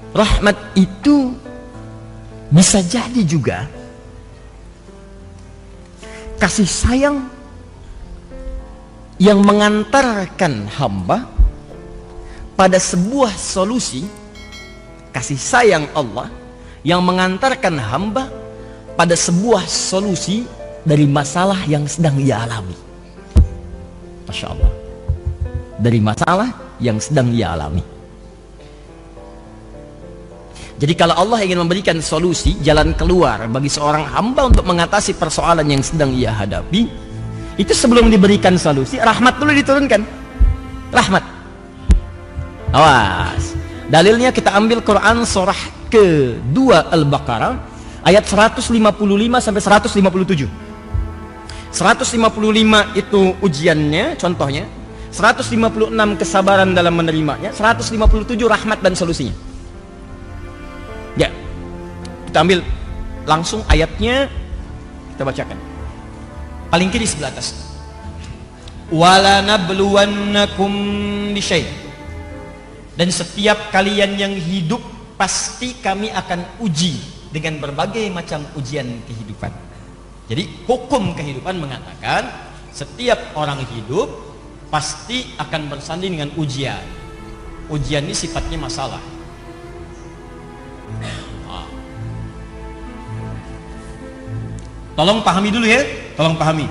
Rahmat itu bisa jadi juga kasih sayang yang mengantarkan hamba pada sebuah solusi. Kasih sayang Allah yang mengantarkan hamba pada sebuah solusi dari masalah yang sedang ia alami. Masya Allah. Dari masalah yang sedang ia alami. Jadi kalau Allah ingin memberikan solusi, jalan keluar bagi seorang hamba untuk mengatasi persoalan yang sedang ia hadapi, itu sebelum diberikan solusi, rahmat dulu diturunkan. Rahmat. Awas. Dalilnya kita ambil Quran surah kedua Al-Baqarah ayat 155 sampai 157. 155 itu ujiannya, contohnya. 156 kesabaran dalam menerimanya. 157 rahmat dan solusinya. Ya, kita ambil langsung ayatnya, kita bacakan. Paling kiri sebelah atas. Wala nabluwannakum bisyai'. Dan setiap kalian yang hidup pasti kami akan uji dengan berbagai macam ujian kehidupan. Jadi hukum kehidupan mengatakan setiap orang hidup pasti akan bersanding dengan ujian. Ujian ini sifatnya masalah. Tolong pahami dulu ya, tolong pahami.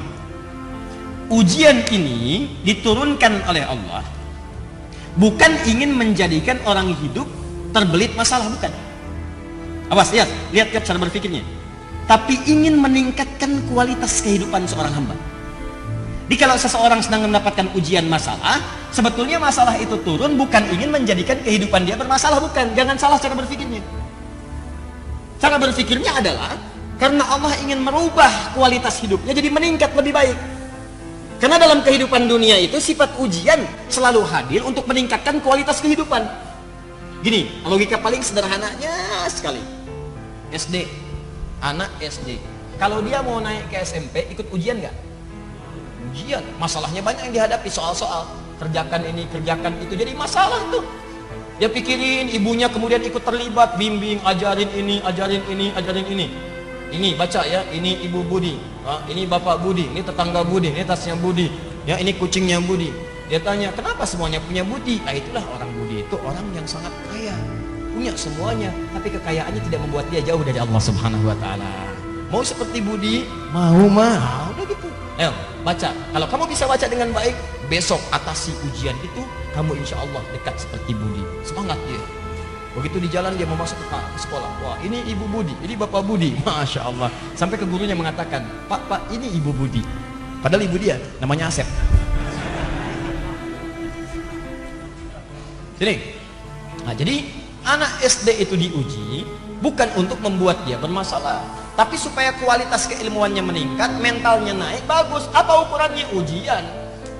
Ujian ini diturunkan oleh Allah bukan ingin menjadikan orang hidup terbelit masalah, bukan. Awas, lihat cara berpikirnya. Tapi ingin meningkatkan kualitas kehidupan seorang hamba. Jadi kalau seseorang sedang mendapatkan ujian masalah, sebetulnya masalah itu turun bukan ingin menjadikan kehidupan dia bermasalah, bukan. Jangan salah cara berpikirnya. Cara berpikirnya adalah karena Allah ingin merubah kualitas hidupnya jadi meningkat lebih baik. Karena dalam kehidupan dunia itu sifat ujian selalu hadir untuk meningkatkan kualitas kehidupan. Gini, logika paling sederhananya sekali. SD, anak SD. Kalau dia mau naik ke SMP, ikut ujian nggak? Ujian. Masalahnya banyak yang dihadapi, soal-soal. Kerjakan ini, kerjakan itu. Jadi masalah tuh. Dia pikirin, ibunya kemudian ikut terlibat, bimbing, ajarin ini, ajarin ini, ajarin ini. Ini baca ya, ini ibu Budi, ini bapak Budi, ini tetangga Budi, ini tasnya Budi, ya ini kucingnya Budi. Dia tanya, kenapa semuanya punya Budi? Nah itulah orang Budi itu orang yang sangat kaya, punya semuanya, tapi kekayaannya tidak membuat dia jauh dari Allah Subhanahu Wa Taala. Mau seperti Budi? Mau mah, udah gitu. Ayo baca. Kalau kamu bisa baca dengan baik, besok atasi ujian itu, kamu insya Allah dekat seperti Budi. Semangat dia. Begitu di jalan dia mau masuk ke sekolah, wah ini ibu Budi, ini bapak Budi, masya Allah. Sampai ke gurunya mengatakan, pak ini ibu Budi. Padahal ibu dia namanya Asep. Sini. Nah, jadi anak SD itu diuji bukan untuk membuat dia bermasalah, tapi supaya kualitas keilmuannya meningkat, mentalnya naik, bagus. Apa ukurannya? Ujian.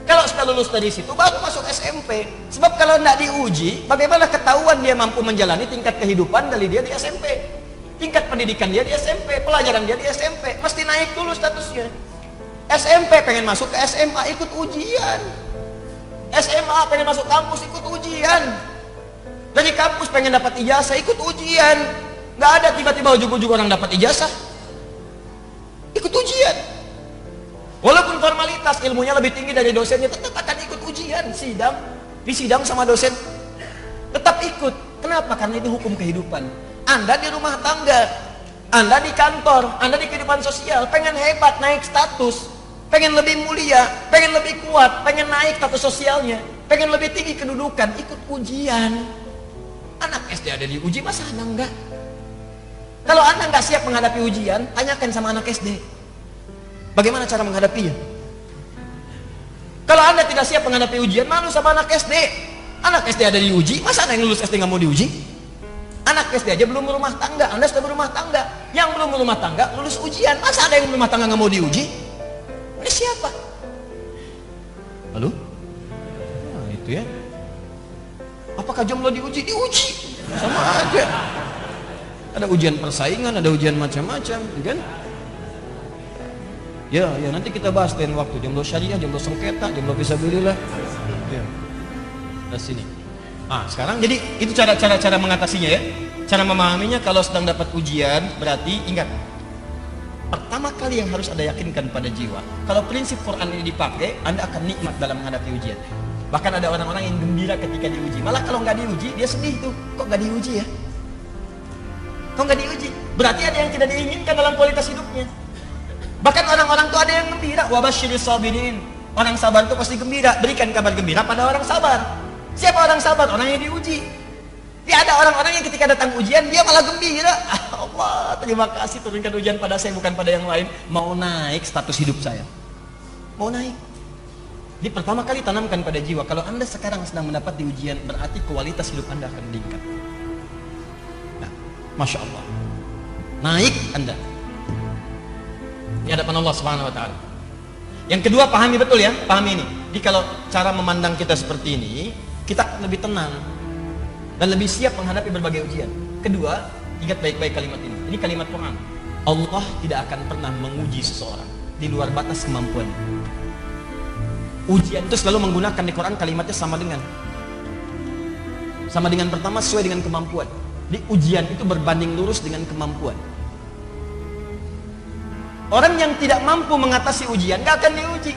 Kalau sudah lulus dari situ baru masuk SMP. Sebab kalau tidak diuji, bagaimana ketahuan dia mampu menjalani tingkat kehidupan dari dia di SMP? Tingkat pendidikan dia di SMP, pelajaran dia di SMP, mesti naik dulu statusnya. SMP pengen masuk ke SMA, ikut ujian. SMA pengen masuk kampus, ikut ujian. Dari kampus pengen dapat ijazah, ikut ujian. Nggak ada tiba-tiba ujug-ujug orang dapat ijazah. Ikut ujian. Walaupun formalitas ilmunya lebih tinggi dari dosennya, tetap akan ikut ujian, sidang, disidang sama dosen, tetap ikut. Kenapa? Karena itu hukum kehidupan. Anda di rumah tangga, Anda di kantor, Anda di kehidupan sosial, pengen hebat, naik status, pengen lebih mulia, pengen lebih kuat, pengen naik status sosialnya, pengen lebih tinggi kedudukan, ikut ujian. Anak SD ada diuji, masa Anda enggak? Kalau Anda enggak siap menghadapi ujian, tanyakan sama anak SD. Bagaimana cara menghadapinya? Kalau Anda tidak siap menghadapi ujian, malu sama anak SD. Anak SD ada diuji, masa Anda yang lulus SD nggak mau diuji? Anak SD aja belum berumah tangga, Anda sudah berumah tangga. Yang belum berumah tangga lulus ujian, masa ada yang berumah tangga nggak mau diuji? Ini siapa? Halo? Nah, itu ya. Apakah jomblo diuji? Diuji, sama aja. Ada ujian persaingan, ada ujian macam-macam, kan? Ya, nanti kita bahas lain waktu. Jomblo syariah, jomblo sengketa, jomblo fisabilillah. Ya. Dari sini. Sekarang jadi itu cara mengatasinya ya. Cara memahaminya kalau sedang dapat ujian, berarti ingat, pertama kali yang harus Anda yakinkan pada jiwa, kalau prinsip Quran ini dipakai, Anda akan nikmat dalam menghadapi ujian. Bahkan ada orang-orang yang gembira ketika diuji. Malah kalau nggak diuji, dia sedih tuh. Kok nggak diuji ya? Kok nggak diuji? Berarti ada yang tidak diinginkan dalam kualitas hidupnya. Bahkan orang-orang tuh ada yang gembira. Wabasyiris sabirin. Orang sabar itu pasti gembira. Berikan kabar gembira pada orang sabar. Siapa orang sabar? Orang yang diuji. Ya ada orang-orang yang ketika datang ujian dia malah gembira. Allah, terima kasih turunkan ujian pada saya bukan pada yang lain. Mau naik status hidup saya. Mau naik. Jadi pertama kali tanamkan pada jiwa, kalau Anda sekarang sedang mendapat di ujian, berarti kualitas hidup Anda akan meningkat. Nah, Masya Allah. Naik Anda di hadapan Allah Subhanahu wa Ta'ala. Yang kedua, pahami betul ya, pahami ini. Jadi kalau cara memandang kita seperti ini, kita lebih tenang dan lebih siap menghadapi berbagai ujian. Kedua, ingat baik-baik kalimat ini. Ini kalimat Quran. Allah tidak akan pernah menguji seseorang di luar batas kemampuan. Ujian itu selalu menggunakan di Quran kalimatnya sama dengan pertama sesuai dengan kemampuan. Di ujian itu berbanding lurus dengan kemampuan. Orang yang tidak mampu mengatasi ujian gak akan diuji.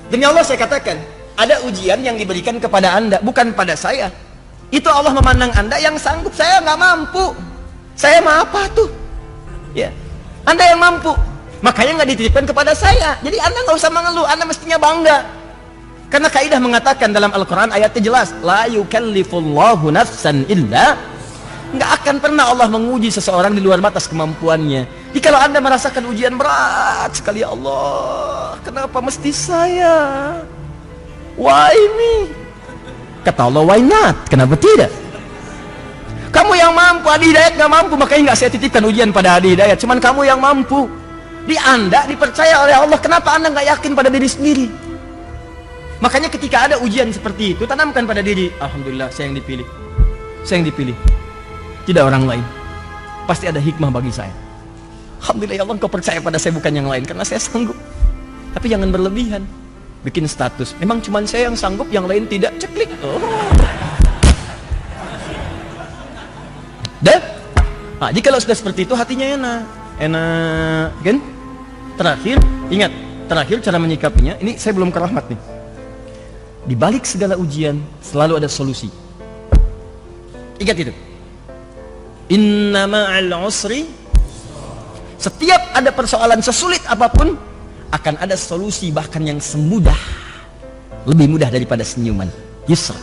Demi Allah saya katakan, ada ujian yang diberikan kepada Anda, bukan pada saya. Itu Allah memandang Anda yang sanggup, saya nggak mampu. Saya mah apa tuh? Ya, Anda yang mampu. Makanya nggak dititipkan kepada saya. Jadi Anda nggak usah mengeluh, Anda mestinya bangga. Karena kaidah mengatakan dalam Al-Quran ayatnya jelas, la yukallifullahu nafsan illa, nggak akan pernah Allah menguji seseorang di luar batas kemampuannya. Jadi kalau Anda merasakan ujian berat sekali, ya Allah, kenapa mesti saya? Why me? Kata Allah, why not? Kenapa tidak? Kamu yang mampu, Adi Hidayat nggak mampu, makanya nggak saya titipkan ujian pada Adi Hidayat. Cuman kamu yang mampu. Di Anda dipercaya oleh Allah, kenapa Anda nggak yakin pada diri sendiri? Makanya ketika ada ujian seperti itu, tanamkan pada diri, alhamdulillah saya yang dipilih. Saya yang dipilih. Tidak orang lain. Pasti ada hikmah bagi saya. Alhamdulillah ya Allah, Engkau percaya pada saya bukan yang lain, karena saya sanggup. Tapi jangan berlebihan. Bikin status, memang cuma saya yang sanggup, yang lain tidak, ceklik. Jadi kalau sudah seperti itu hatinya enak kan? Terakhir cara menyikapinya, ini saya belum ke rahmat nih. Di balik segala ujian selalu ada solusi. Ingat itu. Inna ma'al usri, setiap ada persoalan sesulit apapun akan ada solusi, bahkan yang semudah, lebih mudah daripada senyuman. Yusra.